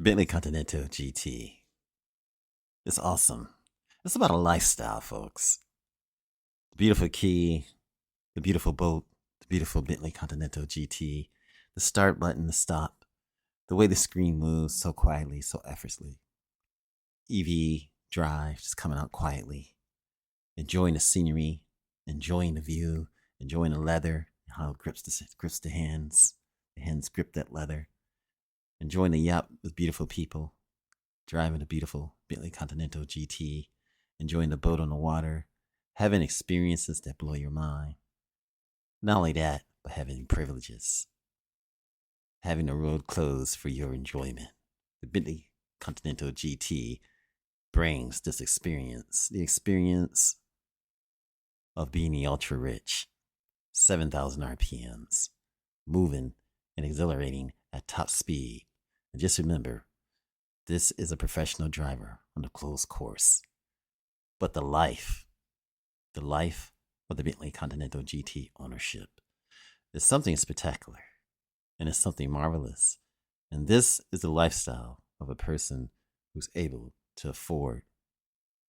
Bentley Continental GT. It's awesome. It's about a lifestyle, folks. The beautiful key, the beautiful boat, the beautiful Bentley Continental GT, the start button, the stop, the way the screen moves so quietly, so effortlessly. EV drive just coming out quietly, enjoying the scenery, enjoying the view, enjoying the leather, how it grips the hands. The hands grip that leather. Enjoying the yacht with beautiful people, driving a beautiful Bentley Continental GT, enjoying the boat on the water, having experiences that blow your mind. Not only that, but having privileges, having the road closed for your enjoyment. The Bentley Continental GT brings this experience, the experience of being the ultra rich, 7,000 RPMs, moving and exhilarating at top speed. And just remember, this is a professional driver on a closed course. But the life of the Bentley Continental GT ownership is something spectacular, and it's something marvelous. And this is the lifestyle of a person who's able to afford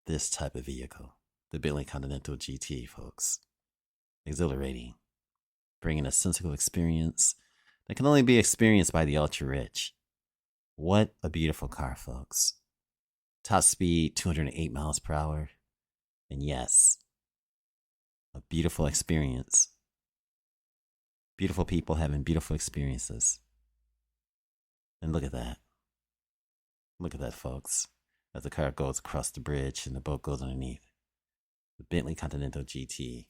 this type of vehicle, the Bentley Continental GT, folks. Exhilarating, bringing a sensible experience that can only be experienced by the ultra rich. What a beautiful car, folks. Top speed, 208 miles per hour. And yes, a beautiful experience. Beautiful people having beautiful experiences. And look at that. Look at that, folks. As the car goes across the bridge and the boat goes underneath. The Bentley Continental GT.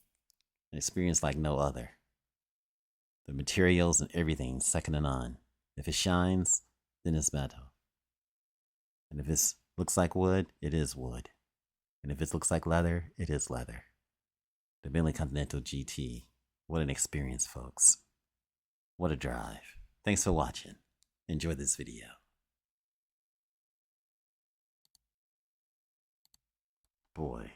An experience like no other. The materials and everything second to none. If it shines, then it's metal. And if it looks like wood, it is wood. And if it looks like leather, it is leather. The Bentley Continental GT. What an experience, folks. What a drive. Thanks for watching. Enjoy this video. Boy.